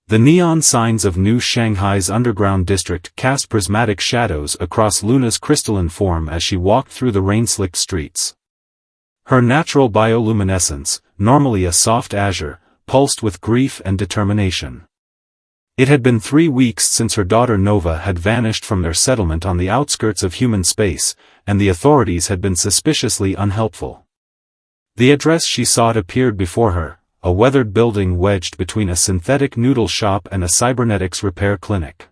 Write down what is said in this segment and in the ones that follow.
The neon signs of New Shanghai's underground district cast prismatic shadows across Luna's crystalline form as she walked through the rain-slicked streets. Her natural bioluminescence, normally a soft azure, pulsed with grief and determination. It had been 3 weeks since her daughter Nova had vanished from their settlement on the outskirts of human space, and the authorities had been suspiciously unhelpful. The address she sought appeared before her, a weathered building wedged between a synthetic noodle shop and a cybernetics repair clinic.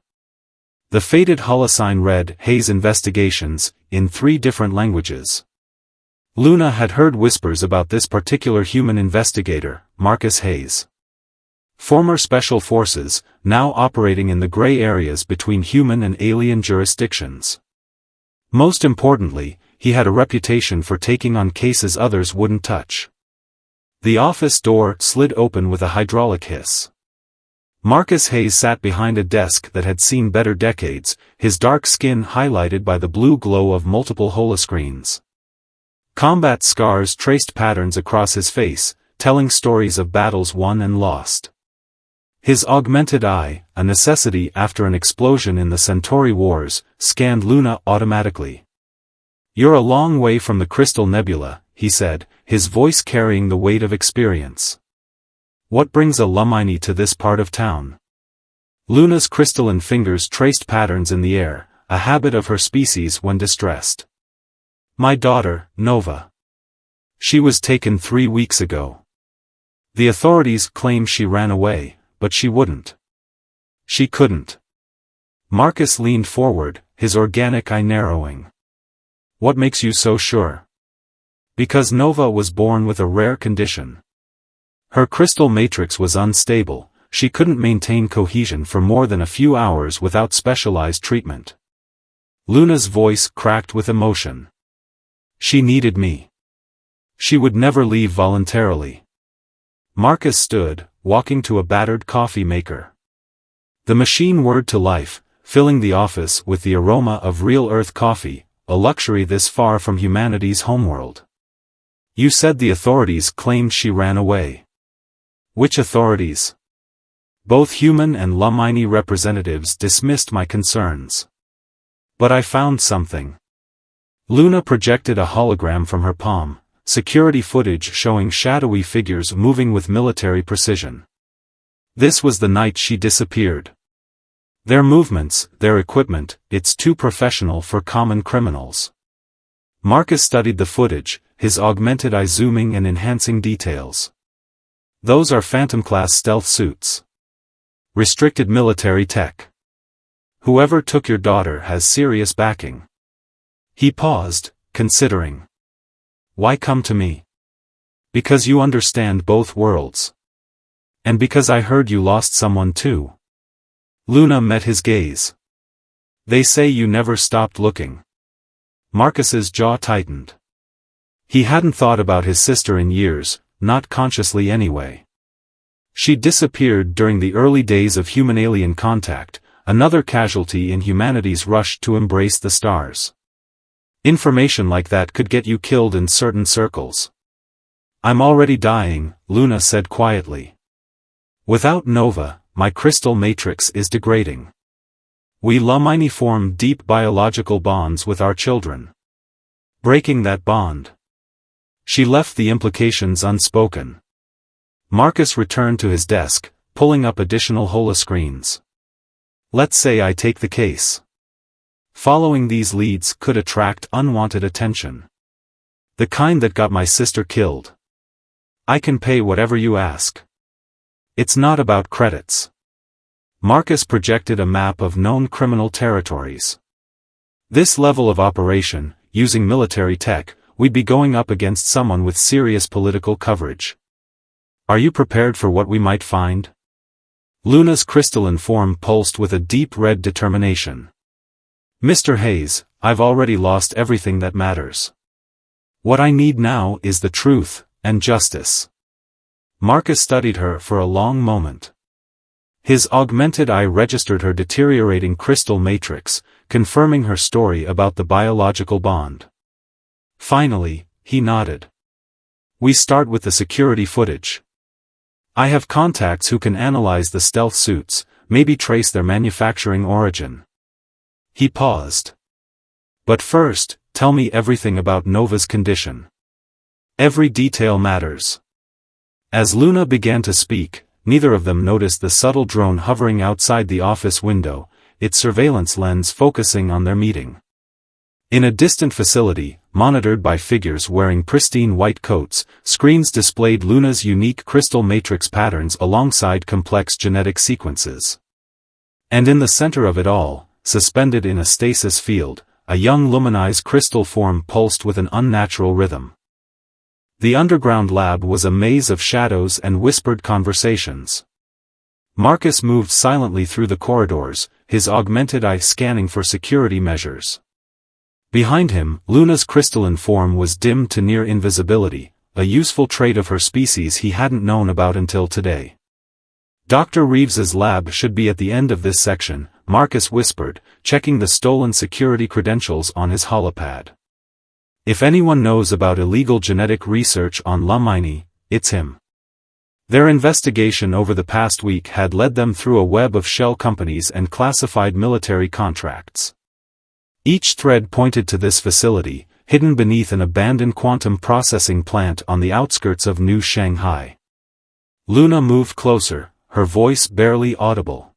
The faded holosign read Hayes Investigations, in 3 different languages. Luna had heard whispers about this particular human investigator, Marcus Hayes. Former Special Forces, now operating in the gray areas between human and alien jurisdictions. Most importantly, he had a reputation for taking on cases others wouldn't touch. The office door slid open with a hydraulic hiss. Marcus Hayes sat behind a desk that had seen better decades, his dark skin highlighted by the blue glow of multiple holoscreens. Combat scars traced patterns across his face, telling stories of battles won and lost. His augmented eye, a necessity after an explosion in the Centauri Wars, scanned Luna automatically. "You're a long way from the Crystal Nebula," he said, his voice carrying the weight of experience. "What brings a Lumini to this part of town?" Luna's crystalline fingers traced patterns in the air, a habit of her species when distressed. "My daughter, Nova. She was taken 3 weeks ago. The authorities claim she ran away, but she wouldn't. She couldn't." Marcus leaned forward, his organic eye narrowing. "What makes you so sure?" "Because Nova was born with a rare condition. Her crystal matrix was unstable, she couldn't maintain cohesion for more than a few hours without specialized treatment." Luna's voice cracked with emotion. "She needed me. She would never leave voluntarily." Marcus stood, walking to a battered coffee maker. The machine whirred to life, filling the office with the aroma of real earth coffee, a luxury this far from humanity's homeworld. "You said the authorities claimed she ran away." "Which authorities?" "Both human and Lumini representatives dismissed my concerns. But I found something." Luna projected a hologram from her palm, security footage showing shadowy figures moving with military precision. This was the night she disappeared. Their movements, their equipment, it's too professional for common criminals. Marcus studied the footage, his augmented eye zooming and enhancing details. "Those are Phantom-class stealth suits. Restricted military tech. Whoever took your daughter has serious backing." He paused, considering. "Why come to me?" "Because you understand both worlds. And because I heard you lost someone too." Luna met his gaze. "They say you never stopped looking." Marcus's jaw tightened. He hadn't thought about his sister in years, not consciously anyway. She disappeared during the early days of human-alien contact, another casualty in humanity's rush to embrace the stars. Information like that could get you killed in certain circles. "I'm already dying," Luna said quietly. "Without Nova, my crystal matrix is degrading. We Lumini form deep biological bonds with our children. Breaking that bond." She left the implications unspoken. Marcus returned to his desk, pulling up additional holoscreens. "Let's say I take the case. Following these leads could attract unwanted attention. The kind that got my sister killed. I can pay whatever you ask. It's not about credits." Marcus projected a map of known criminal territories. "This level of operation, using military tech, we'd be going up against someone with serious political coverage. Are you prepared for what we might find?" Luna's crystalline form pulsed with a deep red determination. "Mr. Hayes, I've already lost everything that matters. What I need now is the truth, and justice." Marcus studied her for a long moment. His augmented eye registered her deteriorating crystal matrix, confirming her story about the biological bond. Finally, he nodded. "We start with the security footage. I have contacts who can analyze the stealth suits, maybe trace their manufacturing origin. He paused. But first, tell me everything about Nova's condition. Every detail matters. As Luna began to speak, neither of them noticed the subtle drone hovering outside the office window, its surveillance lens focusing on their meeting. In a distant facility, monitored by figures wearing pristine white coats, screens displayed Luna's unique crystal matrix patterns alongside complex genetic sequences. And in the center of it all, suspended in a stasis field, a young luminized crystal form pulsed with an unnatural rhythm. The underground lab was a maze of shadows and whispered conversations. Marcus moved silently through the corridors, his augmented eye scanning for security measures. Behind him, Luna's crystalline form was dimmed to near invisibility, a useful trait of her species he hadn't known about until today. Dr. Reeves's lab should be at the end of this section, Marcus whispered, checking the stolen security credentials on his holopad. If anyone knows about illegal genetic research on Lumini, it's him. Their investigation over the past week had led them through a web of shell companies and classified military contracts. Each thread pointed to this facility, hidden beneath an abandoned quantum processing plant on the outskirts of New Shanghai. Luna moved closer, her voice barely audible.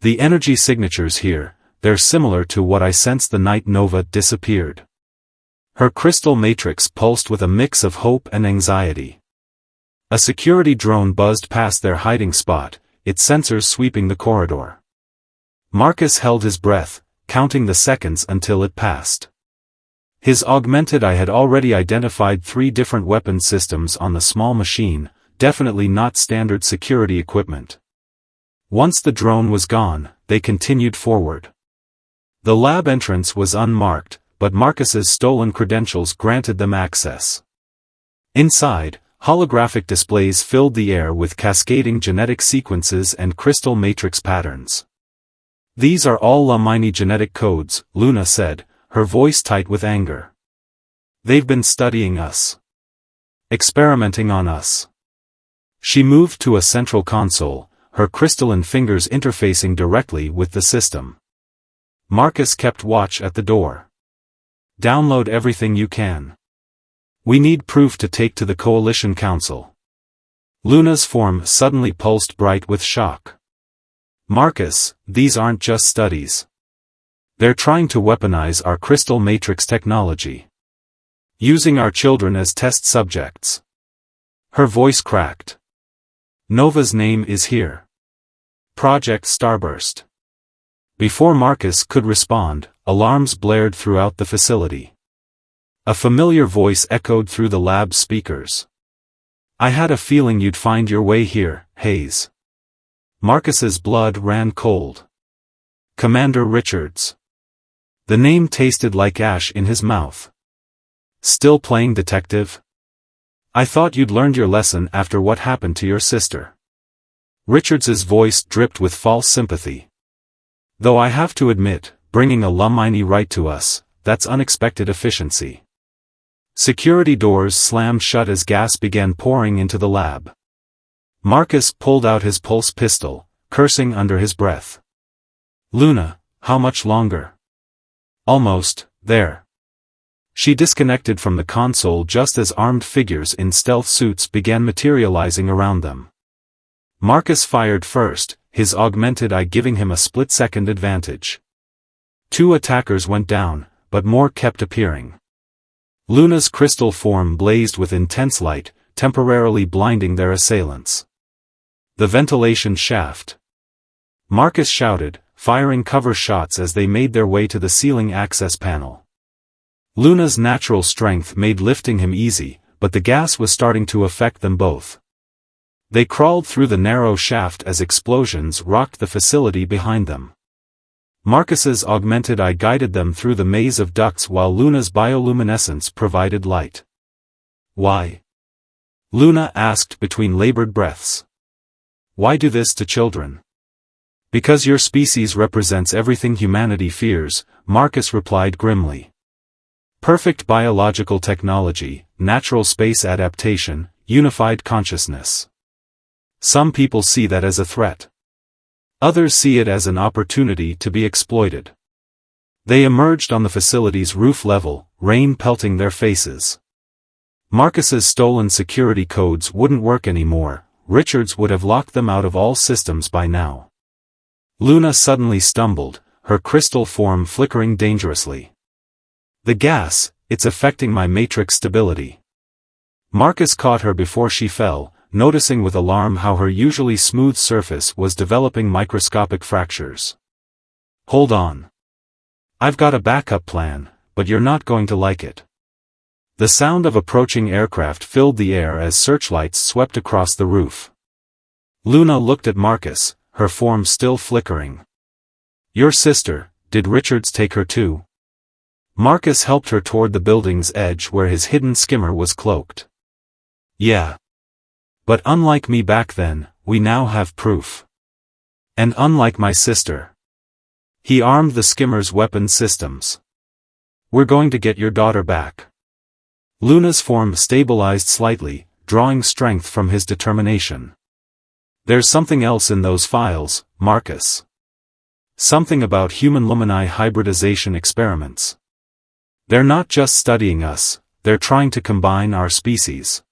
The energy signatures here, they're similar to what I sensed the night Nova disappeared. Her crystal matrix pulsed with a mix of hope and anxiety. A security drone buzzed past their hiding spot, its sensors sweeping the corridor. Marcus held his breath, counting the seconds until it passed. His augmented eye had already identified 3 different weapon systems on the small machine, definitely not standard security equipment. Once the drone was gone, they continued forward. The lab entrance was unmarked, but Marcus's stolen credentials granted them access. Inside, holographic displays filled the air with cascading genetic sequences and crystal matrix patterns. These are all Lumini genetic codes, Luna said, her voice tight with anger. They've been studying us. Experimenting on us. She moved to a central console, her crystalline fingers interfacing directly with the system. Marcus kept watch at the door. Download everything you can. We need proof to take to the Coalition Council. Luna's form suddenly pulsed bright with shock. Marcus, these aren't just studies. They're trying to weaponize our crystal matrix technology. Using our children as test subjects. Her voice cracked. Nova's name is here. Project Starburst. Before Marcus could respond, alarms blared throughout the facility. A familiar voice echoed through the lab's speakers. I had a feeling you'd find your way here, Hayes. Marcus's blood ran cold. Commander Richards. The name tasted like ash in his mouth. Still playing detective? I thought you'd learned your lesson after what happened to your sister. Richards's voice dripped with false sympathy. Though I have to admit, bringing a Lumini right to us, that's unexpected efficiency. Security doors slammed shut as gas began pouring into the lab. Marcus pulled out his pulse pistol, cursing under his breath. Luna, how much longer? Almost, there. She disconnected from the console just as armed figures in stealth suits began materializing around them. Marcus fired first, his augmented eye giving him a split-second advantage. 2 attackers went down, but more kept appearing. Luna's crystal form blazed with intense light, temporarily blinding their assailants. The ventilation shaft. Marcus shouted, firing cover shots as they made their way to the ceiling access panel. Luna's natural strength made lifting him easy, but the gas was starting to affect them both. They crawled through the narrow shaft as explosions rocked the facility behind them. Marcus's augmented eye guided them through the maze of ducts while Luna's bioluminescence provided light. Why? Luna asked between labored breaths. Why do this to children? Because your species represents everything humanity fears, Marcus replied grimly. Perfect biological technology, natural space adaptation, unified consciousness. Some people see that as a threat. Others see it as an opportunity to be exploited. They emerged on the facility's roof level, rain pelting their faces. Marcus's stolen security codes wouldn't work anymore. Richards would have locked them out of all systems by now. Luna suddenly stumbled, her crystal form flickering dangerously. The gas, it's affecting my matrix stability. Marcus caught her before she fell, noticing with alarm how her usually smooth surface was developing microscopic fractures. Hold on. I've got a backup plan, but you're not going to like it. The sound of approaching aircraft filled the air as searchlights swept across the roof. Luna looked at Marcus, her form still flickering. Your sister, did Richards take her too? Marcus helped her toward the building's edge where his hidden skimmer was cloaked. Yeah. But unlike me back then, we now have proof. And unlike my sister. He armed the skimmer's weapon systems. We're going to get your daughter back. Luna's form stabilized slightly, drawing strength from his determination. There's something else in those files, Marcus. Something about human Lumini hybridization experiments. They're not just studying us, they're trying to combine our species.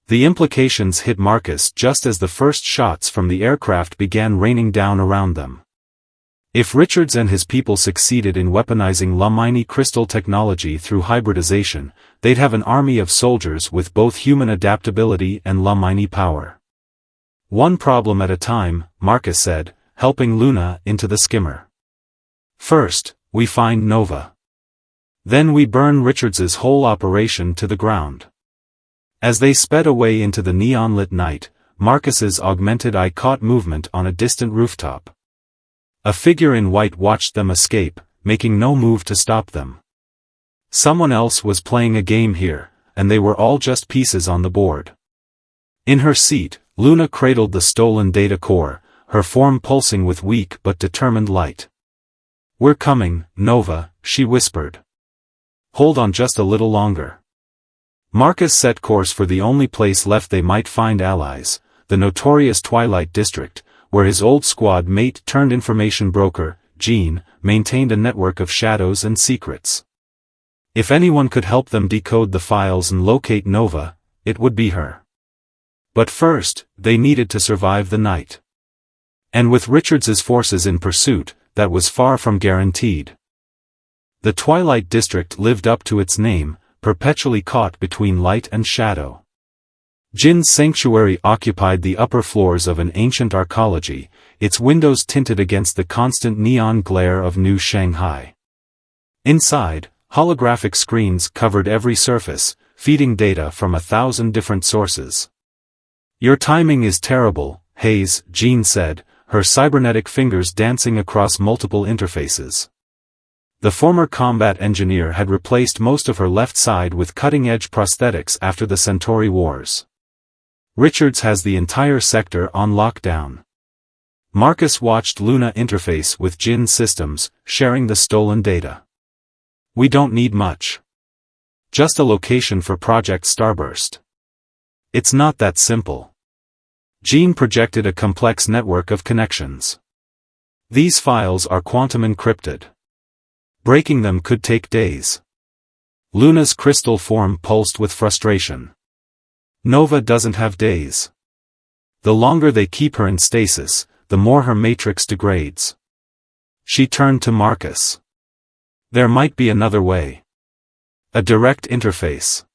The implications hit Marcus just as the first shots from the aircraft began raining down around them. If Richards and his people succeeded in weaponizing Lumini crystal technology through hybridization, they'd have an army of soldiers with both human adaptability and Lumini power. One problem at a time, Marcus said, helping Luna into the skimmer. First, we find Nova. Then we burn Richards's whole operation to the ground. As they sped away into the neon-lit night, Marcus's augmented eye caught movement on a distant rooftop. A figure in white watched them escape, making no move to stop them. Someone else was playing a game here, and they were all just pieces on the board. In her seat, Luna cradled the stolen data core, her form pulsing with weak but determined light. We're coming, Nova, she whispered. Hold on just a little longer. Marcus set course for the only place left they might find allies, the notorious Twilight District, where his old squad mate turned information broker, Jean, maintained a network of shadows and secrets. If anyone could help them decode the files and locate Nova, it would be her. But first, they needed to survive the night. And with Richards's forces in pursuit, that was far from guaranteed. The Twilight District lived up to its name, perpetually caught between light and shadow. Jin's sanctuary occupied the upper floors of an ancient arcology, its windows tinted against the constant neon glare of New Shanghai. Inside, holographic screens covered every surface, feeding data from 1,000 different sources. Your timing is terrible, Hayes, Jean said, her cybernetic fingers dancing across multiple interfaces. The former combat engineer had replaced most of her left side with cutting-edge prosthetics after the Centauri Wars. Richards has the entire sector on lockdown. Marcus watched Luna interface with Jin's systems, sharing the stolen data. We don't need much. Just a location for Project Starburst. It's not that simple. Jean projected a complex network of connections. These files are quantum encrypted. Breaking them could take days. Luna's crystal form pulsed with frustration. Nova doesn't have days. The longer they keep her in stasis, the more her matrix degrades. She turned to Marcus. There might be another way. A direct interface.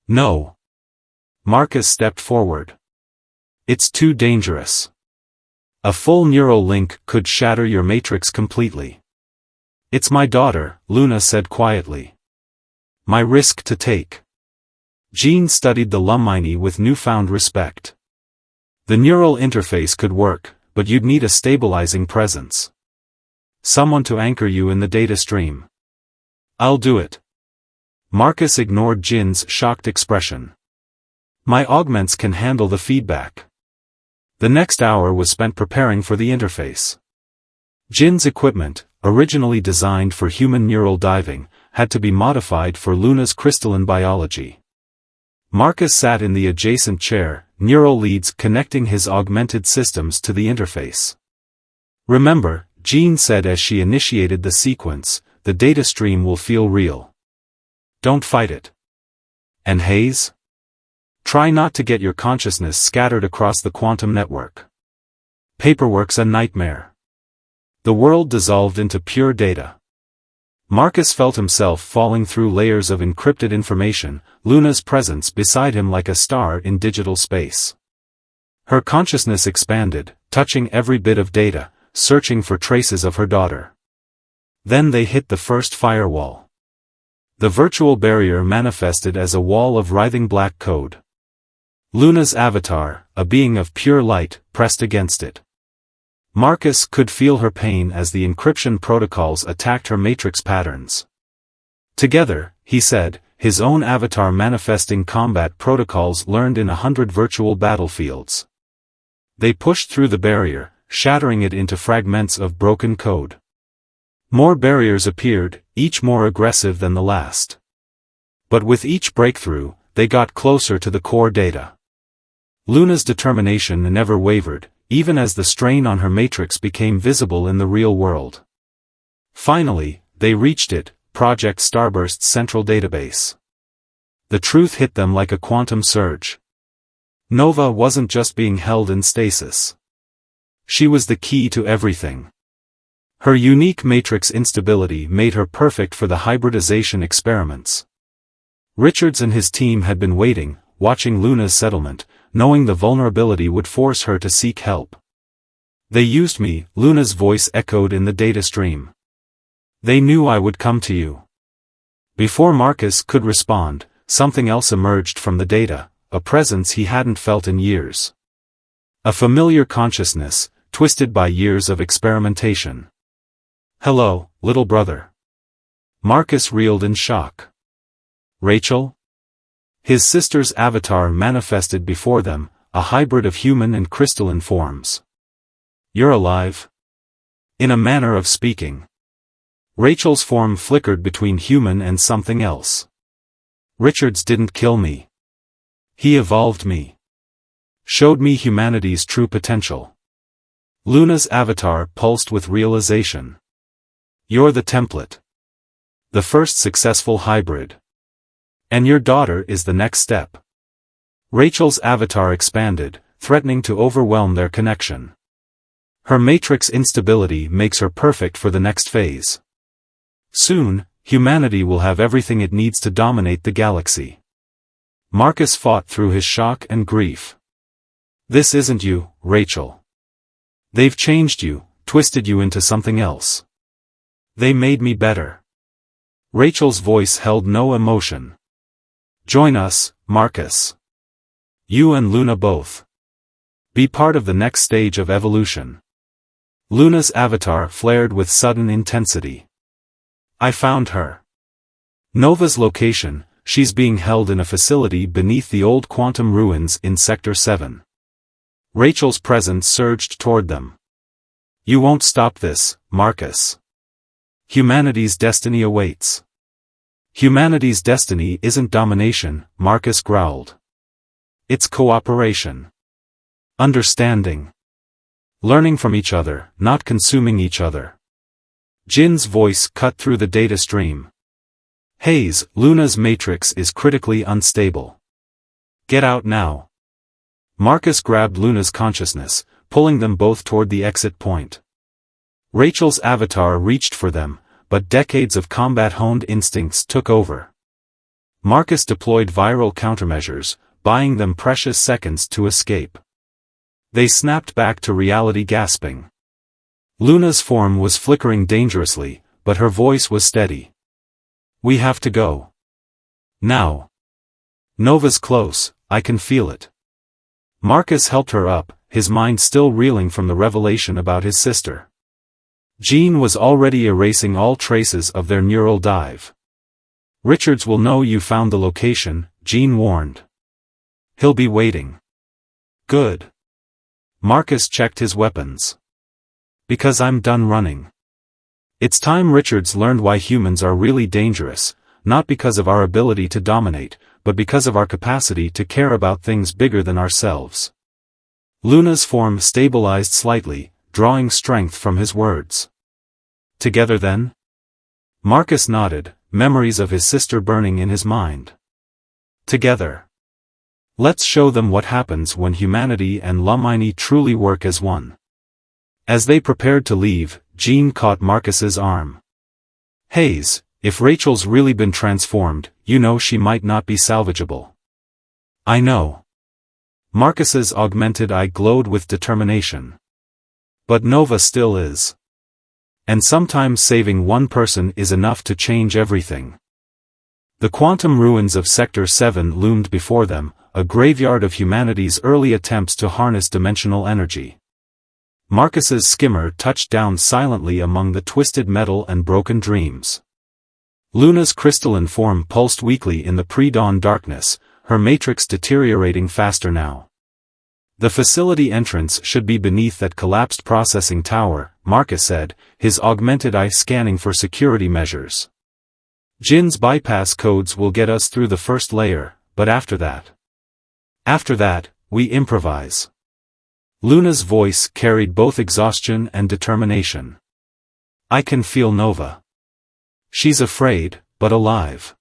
No. Marcus stepped forward. It's too dangerous. A full neural link could shatter your matrix completely. It's my daughter, Luna said quietly. My risk to take. Jean studied the Lumini with newfound respect. The neural interface could work, but you'd need a stabilizing presence. Someone to anchor you in the data stream. I'll do it. Marcus ignored Jin's shocked expression. My augments can handle the feedback. The next hour was spent preparing for the interface. Jin's equipment, originally designed for human neural diving, had to be modified for Luna's crystalline biology. Marcus sat in the adjacent chair, neural leads connecting his augmented systems to the interface. Remember, Jean said as she initiated the sequence, the data stream will feel real. Don't fight it. And Hayes? Try not to get your consciousness scattered across the quantum network. Paperwork's a nightmare. The world dissolved into pure data. Marcus felt himself falling through layers of encrypted information, Luna's presence beside him like a star in digital space. Her consciousness expanded, touching every bit of data, searching for traces of her daughter. Then they hit the first firewall. The virtual barrier manifested as a wall of writhing black code. Luna's avatar, a being of pure light, pressed against it. Marcus could feel her pain as the encryption protocols attacked her matrix patterns. Together, he said, his own avatar manifesting combat protocols learned in 100 virtual battlefields. They pushed through the barrier, shattering it into fragments of broken code. More barriers appeared, each more aggressive than the last. But with each breakthrough, they got closer to the core data. Luna's determination never wavered, even as the strain on her matrix became visible in the real world. Finally, they reached it, Project Starburst's central database. The truth hit them like a quantum surge. Nova wasn't just being held in stasis. She was the key to everything. Her unique matrix instability made her perfect for the hybridization experiments. Richards and his team had been waiting, watching Luna's settlement, knowing the vulnerability would force her to seek help. They used me, Luna's voice echoed in the data stream. They knew I would come to you. Before Marcus could respond, something else emerged from the data, a presence he hadn't felt in years. A familiar consciousness, twisted by years of experimentation. Hello, little brother. Marcus reeled in shock. Rachel? His sister's avatar manifested before them, a hybrid of human and crystalline forms. You're alive? In a manner of speaking. Rachel's form flickered between human and something else. Richards didn't kill me. He evolved me. Showed me humanity's true potential. Luna's avatar pulsed with realization. You're the template. The first successful hybrid. And your daughter is the next step. Rachel's avatar expanded, threatening to overwhelm their connection. Her matrix instability makes her perfect for the next phase. Soon, humanity will have everything it needs to dominate the galaxy. Marcus fought through his shock and grief. This isn't you, Rachel. They've changed you, twisted you into something else. They made me better. Rachel's voice held no emotion. Join us, Marcus. You and Luna both. Be part of the next stage of evolution. Luna's avatar flared with sudden intensity. I found her. Nova's location, she's being held in a facility beneath the old quantum ruins in Sector 7. Rachel's presence surged toward them. You won't stop this, Marcus. Humanity's destiny awaits. Humanity's destiny isn't domination, Marcus growled. It's cooperation. Understanding. Learning from each other, not consuming each other. Jin's voice cut through the data stream. Hayes, Luna's matrix is critically unstable. Get out now. Marcus grabbed Luna's consciousness, pulling them both toward the exit point. Rachel's avatar reached for them, but decades of combat-honed instincts took over. Marcus deployed viral countermeasures, buying them precious seconds to escape. They snapped back to reality gasping. Luna's form was flickering dangerously, but her voice was steady. We have to go. Now. Nova's close, I can feel it. Marcus helped her up, his mind still reeling from the revelation about his sister. Jean was already erasing all traces of their neural dive. Richards will know you found the location, Jean warned. He'll be waiting. Good. Marcus checked his weapons. Because I'm done running. It's time Richards learned why humans are really dangerous, not because of our ability to dominate, but because of our capacity to care about things bigger than ourselves. Luna's form stabilized slightly, drawing strength from his words. Together then? Marcus nodded, memories of his sister burning in his mind. Together. Let's show them what happens when humanity and Lumini truly work as one. As they prepared to leave, Jean caught Marcus's arm. Hayes, if Rachel's really been transformed, you know she might not be salvageable. I know. Marcus's augmented eye glowed with determination. But Nova still is. And sometimes saving one person is enough to change everything. The quantum ruins of Sector 7 loomed before them, a graveyard of humanity's early attempts to harness dimensional energy. Marcus's skimmer touched down silently among the twisted metal and broken dreams. Luna's crystalline form pulsed weakly in the pre-dawn darkness, her matrix deteriorating faster now. The facility entrance should be beneath that collapsed processing tower, Marcus said, his augmented eye scanning for security measures. Jin's bypass codes will get us through the first layer, but after that, we improvise. Luna's voice carried both exhaustion and determination. I can feel Nova. She's afraid, but alive.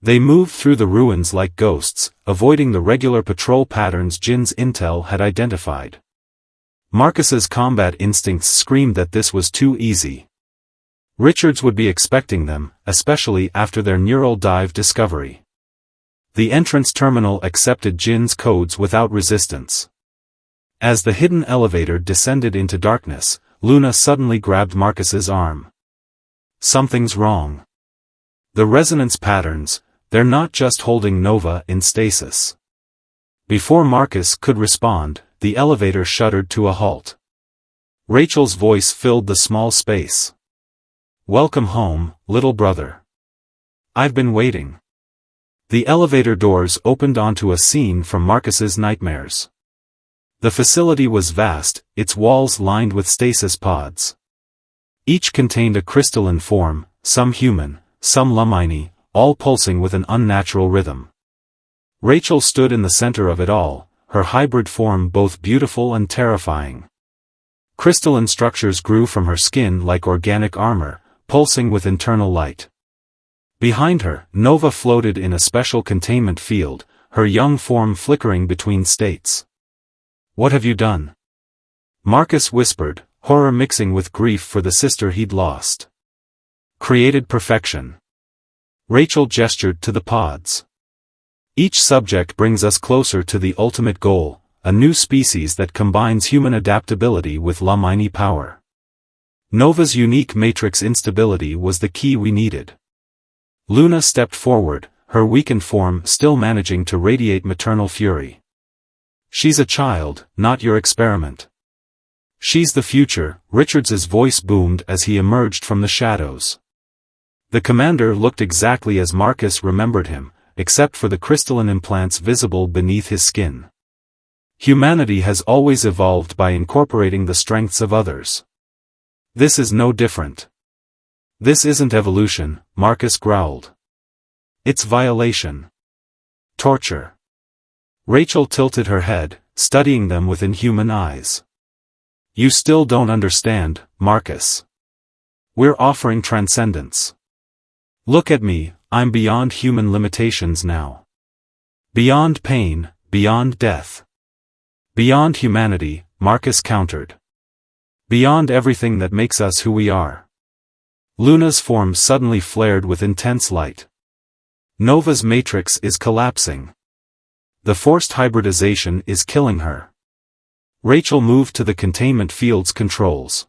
They moved through the ruins like ghosts, avoiding the regular patrol patterns Jin's intel had identified. Marcus's combat instincts screamed that this was too easy. Richards would be expecting them, especially after their neural dive discovery. The entrance terminal accepted Jin's codes without resistance. As the hidden elevator descended into darkness, Luna suddenly grabbed Marcus's arm. Something's wrong. The resonance patterns, they're not just holding Nova in stasis. Before Marcus could respond, the elevator shuddered to a halt. Rachel's voice filled the small space. Welcome home, little brother. I've been waiting. The elevator doors opened onto a scene from Marcus's nightmares. The facility was vast, its walls lined with stasis pods. Each contained a crystalline form, some human, some Lumini, all pulsing with an unnatural rhythm. Rachel stood in the center of it all, her hybrid form both beautiful and terrifying. Crystalline structures grew from her skin like organic armor, pulsing with internal light. Behind her, Nova floated in a special containment field, her young form flickering between states. What have you done? Marcus whispered, horror mixing with grief for the sister he'd lost. Created perfection. Rachel gestured to the pods. Each subject brings us closer to the ultimate goal, a new species that combines human adaptability with Lumini power. Nova's unique matrix instability was the key we needed. Luna stepped forward, her weakened form still managing to radiate maternal fury. She's a child, not your experiment. She's the future, Richards's voice boomed as he emerged from the shadows. The commander looked exactly as Marcus remembered him, except for the crystalline implants visible beneath his skin. Humanity has always evolved by incorporating the strengths of others. This is no different. This isn't evolution, Marcus growled. It's violation. Torture. Rachel tilted her head, studying them with inhuman eyes. You still don't understand, Marcus. We're offering transcendence. Look at me, I'm beyond human limitations now. Beyond pain, beyond death. Beyond humanity, Marcus countered. Beyond everything that makes us who we are. Luna's form suddenly flared with intense light. Nova's matrix is collapsing. The forced hybridization is killing her. Rachel moved to the containment field's controls.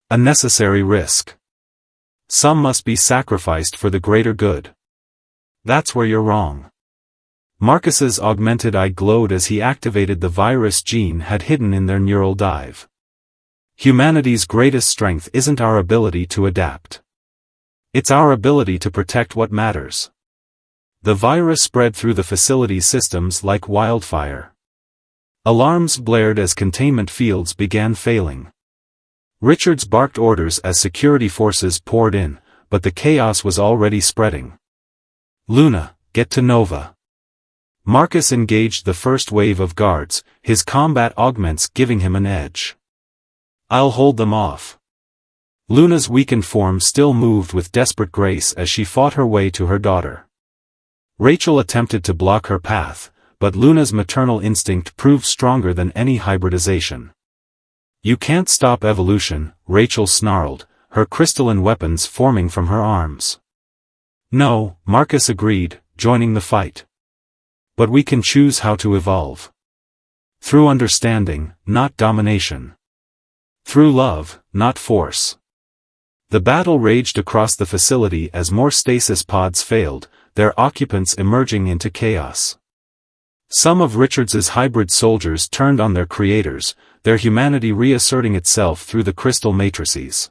A necessary risk. Some must be sacrificed for the greater good. That's where you're wrong. Marcus's augmented eye glowed as he activated the virus gene had hidden in their neural dive. Humanity's greatest strength isn't our ability to adapt. It's our ability to protect what matters. The virus spread through the facility's systems like wildfire. Alarms blared as containment fields began failing. Richards barked orders as security forces poured in, but the chaos was already spreading. Luna, get to Nova. Marcus engaged the first wave of guards, his combat augments giving him an edge. I'll hold them off. Luna's weakened form still moved with desperate grace as she fought her way to her daughter. Rachel attempted to block her path, but Luna's maternal instinct proved stronger than any hybridization. You can't stop evolution, Rachel snarled, her crystalline weapons forming from her arms. No, Marcus agreed, joining the fight. But we can choose how to evolve. Through understanding, not domination. Through love, not force. The battle raged across the facility as more stasis pods failed, their occupants emerging into chaos. Some of Richards's hybrid soldiers turned on their creators, their humanity reasserting itself through the crystal matrices.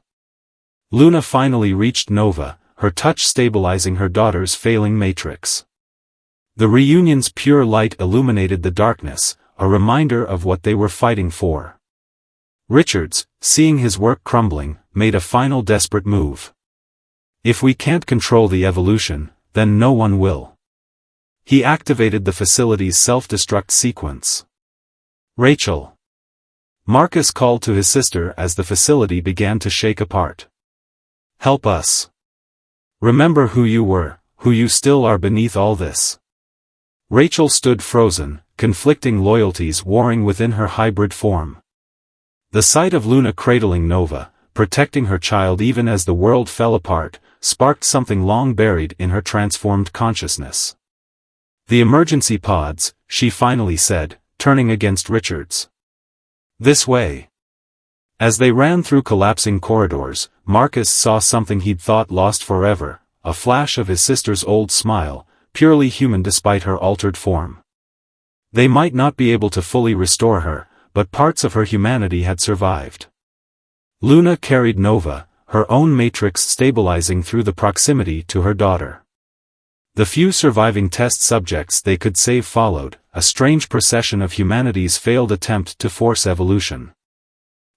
Luna finally reached Nova, her touch stabilizing her daughter's failing matrix. The reunion's pure light illuminated the darkness, a reminder of what they were fighting for. Richards, seeing his work crumbling, made a final desperate move. If we can't control the evolution, then no one will. He activated the facility's self-destruct sequence. Rachel. Marcus called to his sister as the facility began to shake apart. Help us. Remember who you were, who you still are beneath all this. Rachel stood frozen, conflicting loyalties warring within her hybrid form. The sight of Luna cradling Nova, protecting her child even as the world fell apart, sparked something long buried in her transformed consciousness. The emergency pods, she finally said, turning against Richards. This way. As they ran through collapsing corridors, Marcus saw something he'd thought lost forever, a flash of his sister's old smile, purely human despite her altered form. They might not be able to fully restore her, but parts of her humanity had survived. Luna carried Nova, her own matrix stabilizing through the proximity to her daughter. The few surviving test subjects they could save followed, a strange procession of humanity's failed attempt to force evolution.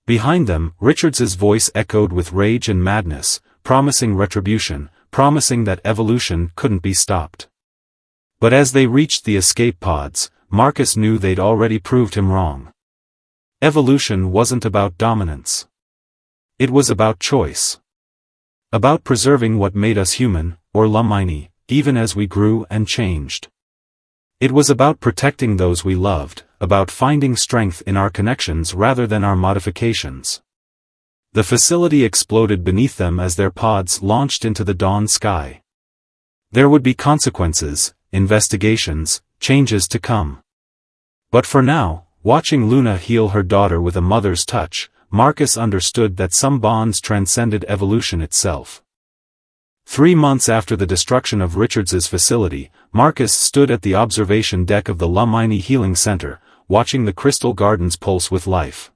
Behind them, Richards's voice echoed with rage and madness, promising retribution, promising that evolution couldn't be stopped. But as they reached the escape pods, Marcus knew they'd already proved him wrong. Evolution wasn't about dominance. It was about choice. About preserving what made us human, or Lumini, even as we grew and changed. It was about protecting those we loved, about finding strength in our connections rather than our modifications. The facility exploded beneath them as their pods launched into the dawn sky. There would be consequences, investigations, changes to come. But for now, watching Luna heal her daughter with a mother's touch, Marcus understood that some bonds transcended evolution itself. 3 months after the destruction of Richards's facility, Marcus stood at the observation deck of the Lumini Healing Center, watching the crystal gardens pulse with life.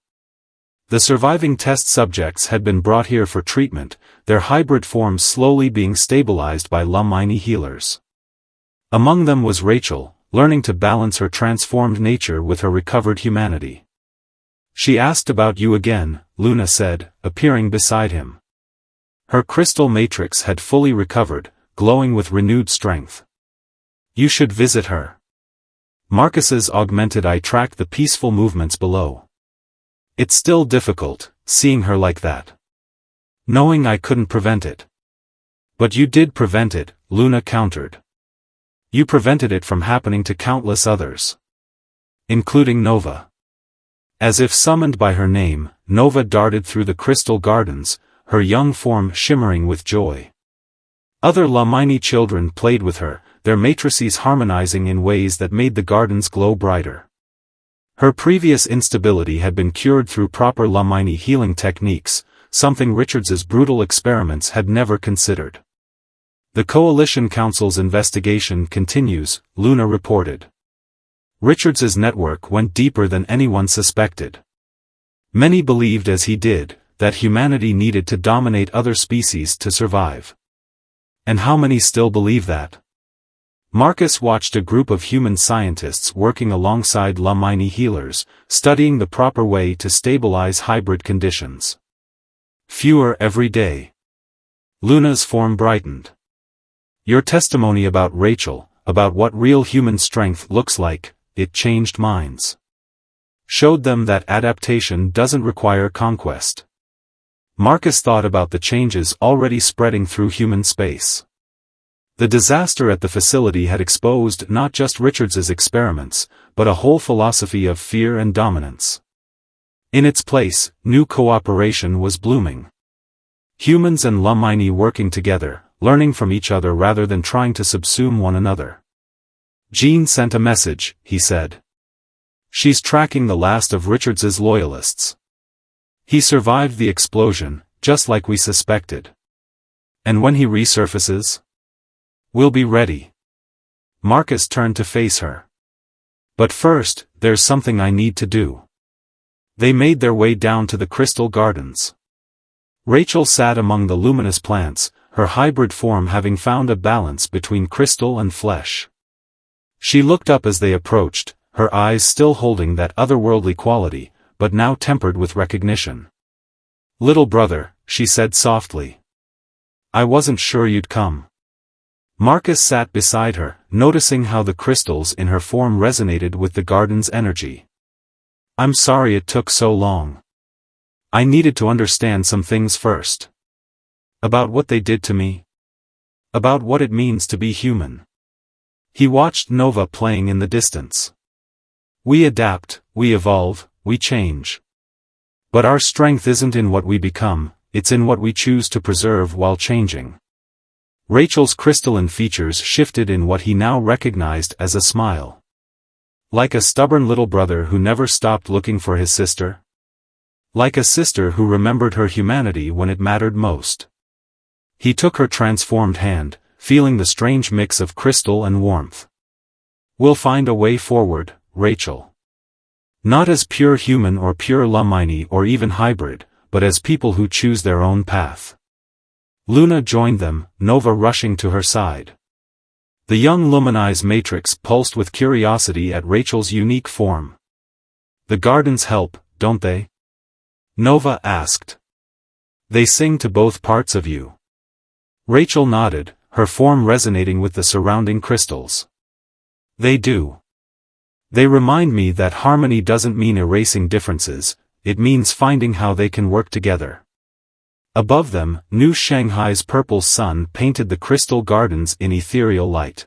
The surviving test subjects had been brought here for treatment, their hybrid forms slowly being stabilized by Lumini healers. Among them was Rachel, learning to balance her transformed nature with her recovered humanity. She asked about you again, Luna said, appearing beside him. Her crystal matrix had fully recovered, glowing with renewed strength. You should visit her. Marcus's augmented eye tracked the peaceful movements below. It's still difficult, seeing her like that. Knowing I couldn't prevent it. But you did prevent it, Luna countered. You prevented it from happening to countless others. Including Nova. As if summoned by her name, Nova darted through the crystal gardens, her young form shimmering with joy. Other Lumini children played with her, their matrices harmonizing in ways that made the gardens glow brighter. Her previous instability had been cured through proper Lumini healing techniques, something Richards's brutal experiments had never considered. The Coalition Council's investigation continues, Luna reported. Richards's network went deeper than anyone suspected. Many believed as he did, that humanity needed to dominate other species to survive. And how many still believe that? Marcus watched a group of human scientists working alongside Lumini healers, studying the proper way to stabilize hybrid conditions. Fewer every day. Luna's form brightened. Your testimony about Rachel, about what real human strength looks like, it changed minds. Showed them that adaptation doesn't require conquest. Marcus thought about the changes already spreading through human space. The disaster at the facility had exposed not just Richards's experiments, but a whole philosophy of fear and dominance. In its place, new cooperation was blooming. Humans and Lumini working together, learning from each other rather than trying to subsume one another. Jean sent a message, he said. She's tracking the last of Richards's loyalists. He survived the explosion, just like we suspected. And when he resurfaces? We'll be ready. Marcus turned to face her. But first, there's something I need to do. They made their way down to the crystal gardens. Rachel sat among the luminous plants, her hybrid form having found a balance between crystal and flesh. She looked up as they approached, her eyes still holding that otherworldly quality, but now tempered with recognition. "Little brother," she said softly. "I wasn't sure you'd come." Marcus sat beside her, noticing how the crystals in her form resonated with the garden's energy. "I'm sorry it took so long. I needed to understand some things first. About what they did to me. About what it means to be human." He watched Nova playing in the distance. "We adapt, we evolve, we change. But our strength isn't in what we become, it's in what we choose to preserve while changing." Rachel's crystalline features shifted in what he now recognized as a smile. Like a stubborn little brother who never stopped looking for his sister? Like a sister who remembered her humanity when it mattered most. He took her transformed hand, feeling the strange mix of crystal and warmth. "We'll find a way forward, Rachel. Not as pure human or pure Lumini or even hybrid, but as people who choose their own path." Luna joined them, Nova rushing to her side. The young Lumini's matrix pulsed with curiosity at Rachel's unique form. "The gardens help, don't they?" Nova asked. "They sing to both parts of you." Rachel nodded, her form resonating with the surrounding crystals. "They do. They remind me that harmony doesn't mean erasing differences, it means finding how they can work together." Above them, New Shanghai's purple sun painted the crystal gardens in ethereal light.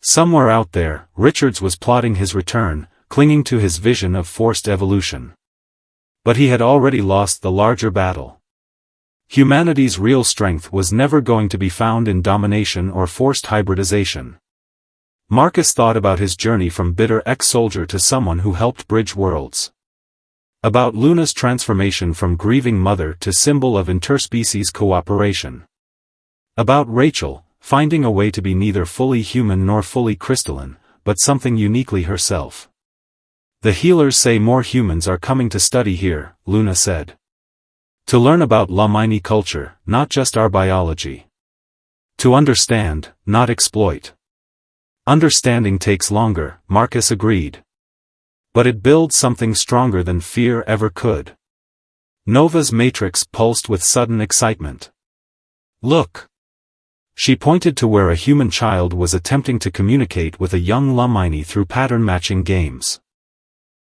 Somewhere out there, Richards was plotting his return, clinging to his vision of forced evolution. But he had already lost the larger battle. Humanity's real strength was never going to be found in domination or forced hybridization. Marcus thought about his journey from bitter ex-soldier to someone who helped bridge worlds. About Luna's transformation from grieving mother to symbol of interspecies cooperation. About Rachel, finding a way to be neither fully human nor fully crystalline, but something uniquely herself. "The healers say more humans are coming to study here," Luna said. "To learn about Lumini culture, not just our biology. To understand, not exploit." "Understanding takes longer," Marcus agreed. "But it builds something stronger than fear ever could." Nova's matrix pulsed with sudden excitement. "Look!" She pointed to where a human child was attempting to communicate with a young Lumini through pattern-matching games.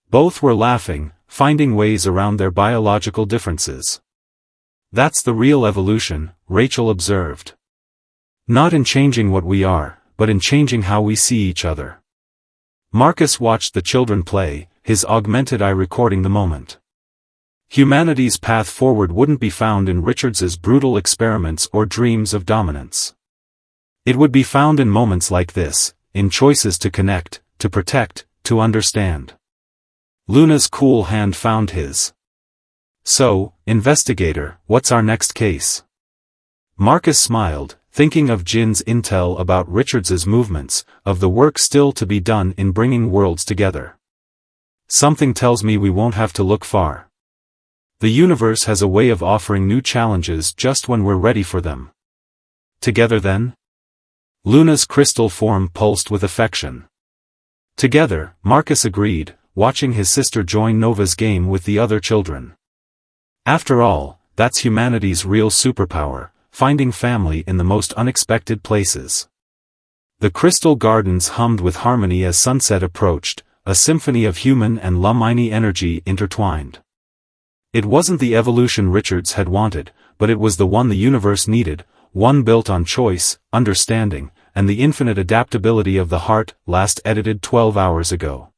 Both were laughing, finding ways around their biological differences. "That's the real evolution," Rachel observed. "Not in changing what we are, but in changing how we see each other." Marcus watched the children play, his augmented eye recording the moment. Humanity's path forward wouldn't be found in Richards's brutal experiments or dreams of dominance. It would be found in moments like this, in choices to connect, to protect, to understand. Luna's cool hand found his. "So, investigator, what's our next case?" Marcus smiled, thinking of Jin's intel about Richards's movements, of the work still to be done in bringing worlds together. "Something tells me we won't have to look far. The universe has a way of offering new challenges just when we're ready for them." "Together then?" Luna's crystal form pulsed with affection. "Together," Marcus agreed, watching his sister join Nova's game with the other children. After all, that's humanity's real superpower, finding family in the most unexpected places. The crystal gardens hummed with harmony as sunset approached, a symphony of human and Lumini energy intertwined. It wasn't the evolution Richards had wanted, but it was the one the universe needed, one built on choice, understanding, and the infinite adaptability of the heart, last edited 12 hours ago.